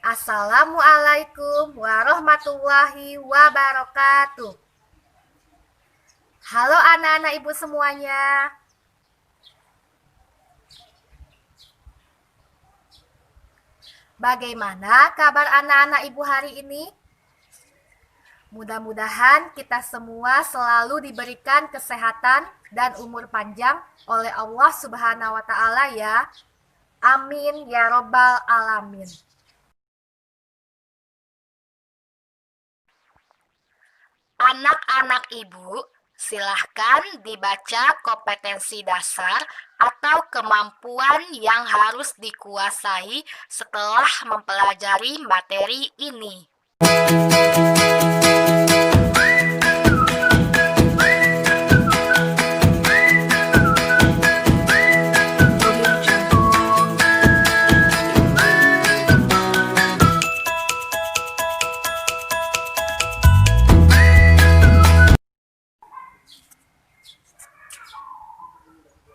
Assalamualaikum warahmatullahi wabarakatuh. Halo anak-anak ibu semuanya. Bagaimana kabar anak-anak ibu hari ini? Mudah-mudahan kita semua selalu diberikan kesehatan dan umur panjang oleh Allah Subhanahu wa Ta'ala ya. Amin ya Robbal 'Alamin. Anak-anak ibu, silahkan dibaca kompetensi dasar atau kemampuan yang harus dikuasai setelah mempelajari materi ini.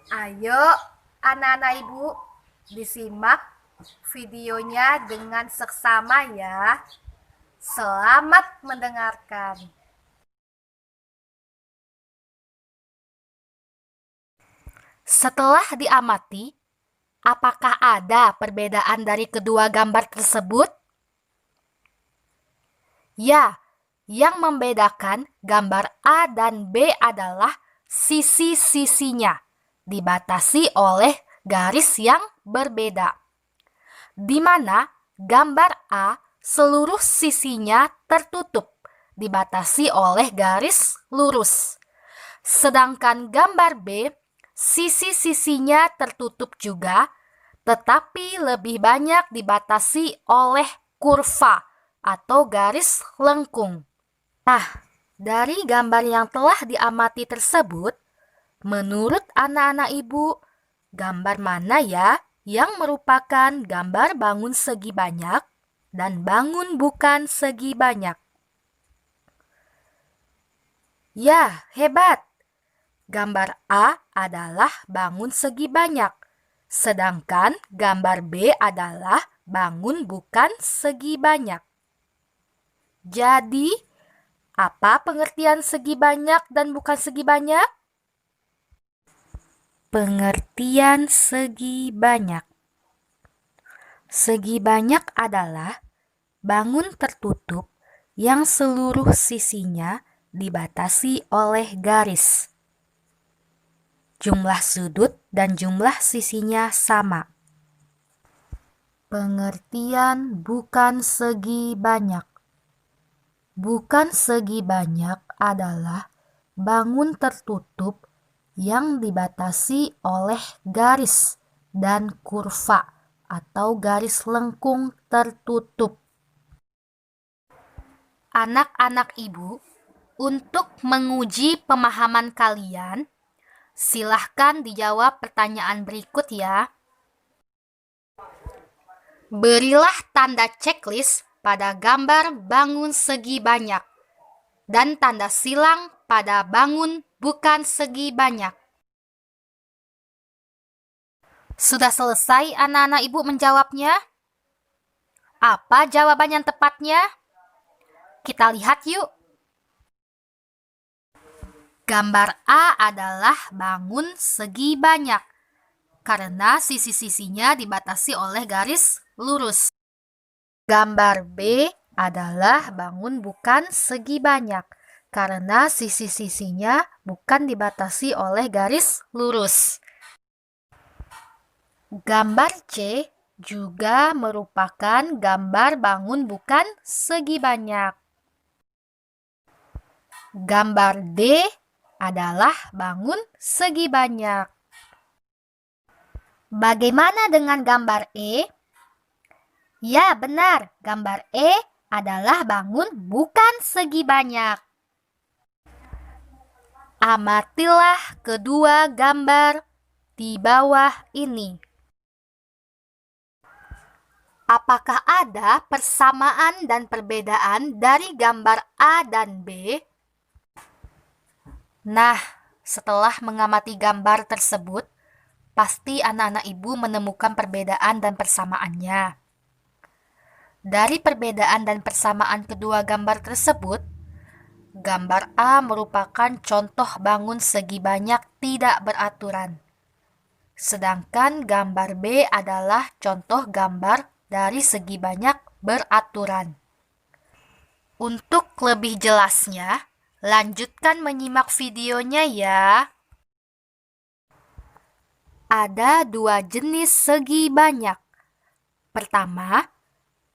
Ayo anak-anak ibu, disimak videonya dengan seksama ya. Selamat mendengarkan. Setelah diamati, apakah ada perbedaan dari kedua gambar tersebut? Ya, yang membedakan gambar A dan B adalah sisi-sisinya dibatasi oleh garis yang berbeda, di mana gambar A seluruh sisinya tertutup, dibatasi oleh garis lurus. Sedangkan gambar B, sisi-sisinya tertutup juga, tetapi lebih banyak dibatasi oleh kurva atau garis lengkung. Nah, dari gambar yang telah diamati tersebut, menurut anak-anak ibu, gambar mana ya yang merupakan gambar bangun segi banyak dan bangun bukan segi banyak? Ya, hebat! Gambar A adalah bangun segi banyak, sedangkan gambar B adalah bangun bukan segi banyak. Jadi, apa pengertian segi banyak dan bukan segi banyak? Pengertian segi banyak. Segi banyak adalah bangun tertutup yang seluruh sisinya dibatasi oleh garis. Jumlah sudut dan jumlah sisinya sama. Pengertian bukan segi banyak. Bukan segi banyak adalah bangun tertutup yang dibatasi oleh garis dan kurva atau garis lengkung tertutup. Anak-anak ibu, untuk menguji pemahaman kalian, silahkan dijawab pertanyaan berikut ya. Berilah tanda checklist pada gambar bangun segi banyak dan tanda silang pada bangun bukan segi banyak. Sudah selesai anak-anak ibu menjawabnya? Apa jawaban yang tepatnya? Kita lihat yuk. Gambar A adalah bangun segi banyak karena sisi-sisinya dibatasi oleh garis lurus. Gambar B adalah bangun bukan segi banyak karena sisi-sisinya bukan dibatasi oleh garis lurus. Gambar C juga merupakan gambar bangun bukan segi banyak. Gambar D adalah bangun segi banyak. Bagaimana dengan gambar E? Ya, benar. Gambar E adalah bangun bukan segi banyak. Amatilah kedua gambar di bawah ini. Apakah ada persamaan dan perbedaan dari gambar A dan B? Nah, setelah mengamati gambar tersebut, pasti anak-anak ibu menemukan perbedaan dan persamaannya. Dari perbedaan dan persamaan kedua gambar tersebut, gambar A merupakan contoh bangun segi banyak tidak beraturan. Sedangkan gambar B adalah contoh gambar dari segi banyak beraturan. Untuk lebih jelasnya, lanjutkan menyimak videonya ya. Ada dua jenis segi banyak. Pertama,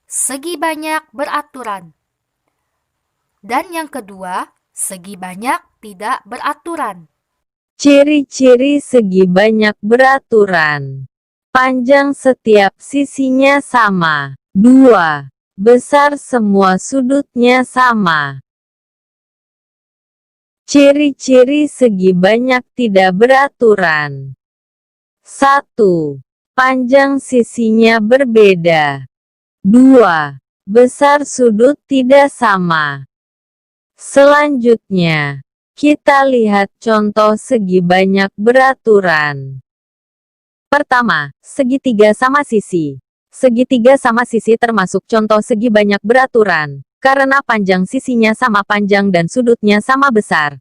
segi banyak beraturan. Dan yang kedua, segi banyak tidak beraturan. Ciri-ciri segi banyak beraturan. Panjang setiap sisinya sama. 2. Besar semua sudutnya sama. Ciri-ciri segi banyak tidak beraturan. 1. Panjang sisinya berbeda. 2. Besar sudut tidak sama. Selanjutnya, kita lihat contoh segi banyak beraturan. Pertama, segitiga sama sisi. Segitiga sama sisi termasuk contoh segi banyak beraturan, karena panjang sisinya sama panjang dan sudutnya sama besar.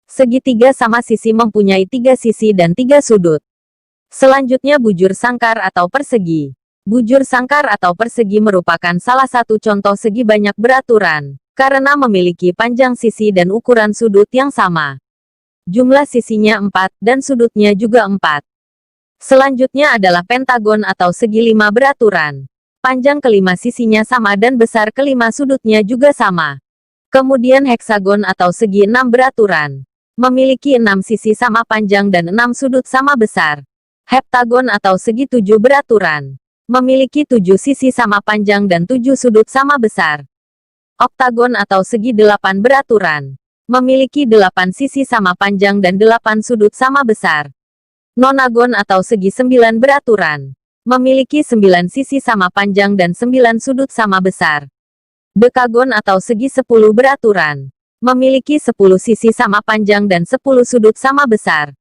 Segitiga sama sisi mempunyai 3 sisi dan 3 sudut. Selanjutnya bujur sangkar atau persegi. Bujur sangkar atau persegi merupakan salah satu contoh segi banyak beraturan, karena memiliki panjang sisi dan ukuran sudut yang sama. Jumlah sisinya 4 dan sudutnya juga 4. Selanjutnya adalah pentagon atau segi 5 beraturan. Panjang kelima sisinya sama dan besar kelima sudutnya juga sama. Kemudian heksagon atau segi 6 beraturan. Memiliki 6 sisi sama panjang dan 6 sudut sama besar. Heptagon atau segi 7 beraturan. Memiliki 7 sisi sama panjang dan 7 sudut sama besar. Oktagon atau segi 8 beraturan. Memiliki 8 sisi sama panjang dan 8 sudut sama besar. Nonagon atau segi 9 beraturan. Memiliki 9 sisi sama panjang dan 9 sudut sama besar. Dekagon atau segi 10 beraturan. Memiliki 10 sisi sama panjang dan 10 sudut sama besar.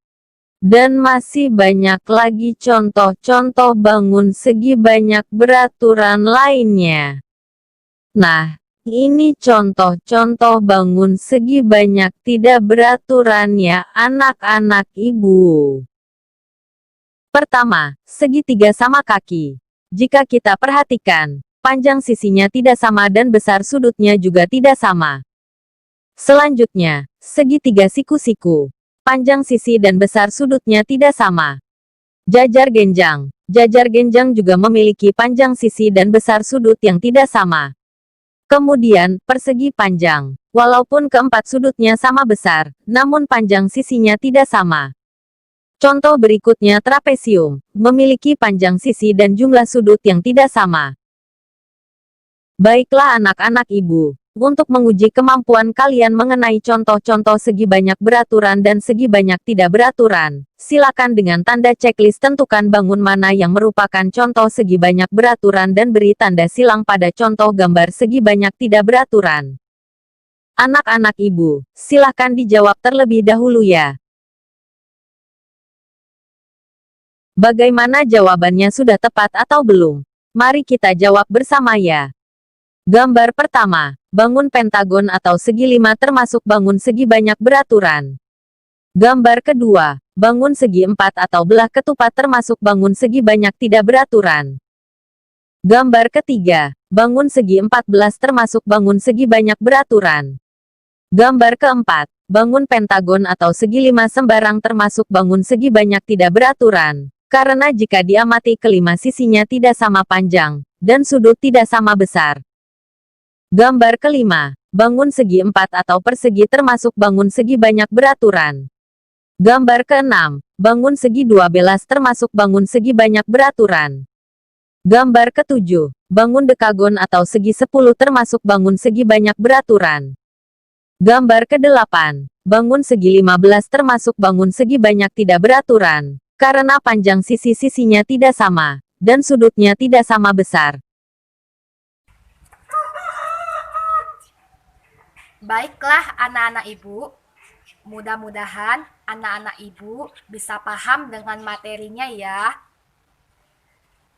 Dan masih banyak lagi contoh-contoh bangun segi banyak beraturan lainnya. Nah, ini contoh-contoh bangun segi banyak tidak beraturan ya anak-anak ibu. Pertama, segitiga sama kaki. Jika kita perhatikan, panjang sisinya tidak sama dan besar sudutnya juga tidak sama. Selanjutnya, segitiga siku-siku. Panjang sisi dan besar sudutnya tidak sama. Jajar genjang. Jajar genjang juga memiliki panjang sisi dan besar sudut yang tidak sama. Kemudian, persegi panjang. Walaupun keempat sudutnya sama besar, namun panjang sisinya tidak sama. Contoh berikutnya trapesium, memiliki panjang sisi dan jumlah sudut yang tidak sama. Baiklah anak-anak ibu, untuk menguji kemampuan kalian mengenai contoh-contoh segi banyak beraturan dan segi banyak tidak beraturan, silakan dengan tanda checklist tentukan bangun mana yang merupakan contoh segi banyak beraturan dan beri tanda silang pada contoh gambar segi banyak tidak beraturan. Anak-anak ibu, silakan dijawab terlebih dahulu ya. Bagaimana jawabannya, sudah tepat atau belum? Mari kita jawab bersama ya. Gambar pertama, bangun pentagon atau segi 5 termasuk bangun segi banyak beraturan. Gambar kedua, bangun segi 4 atau belah ketupat termasuk bangun segi banyak tidak beraturan. Gambar ketiga, bangun segi 14 termasuk bangun segi banyak beraturan. Gambar keempat, bangun pentagon atau segi 5 sembarang termasuk bangun segi banyak tidak beraturan. Karena jika diamati kelima sisinya tidak sama panjang, dan sudut tidak sama besar. Gambar kelima, bangun segi 4 atau persegi termasuk bangun segi banyak beraturan. Gambar keenam, bangun segi 12 termasuk bangun segi banyak beraturan. Gambar ketujuh, bangun dekagon atau segi 10 termasuk bangun segi banyak beraturan. Gambar ke-8, bangun segi 15 termasuk bangun segi banyak tidak beraturan, karena panjang sisi-sisinya tidak sama, dan sudutnya tidak sama besar. Baiklah anak-anak ibu, mudah-mudahan anak-anak ibu bisa paham dengan materinya ya.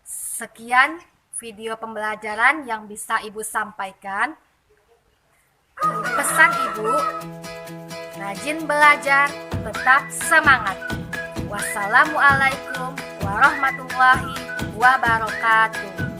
Sekian video pembelajaran yang bisa Ibu sampaikan. Pesan Ibu, rajin belajar, tetap semangat. Wassalamualaikum warahmatullahi wabarakatuh.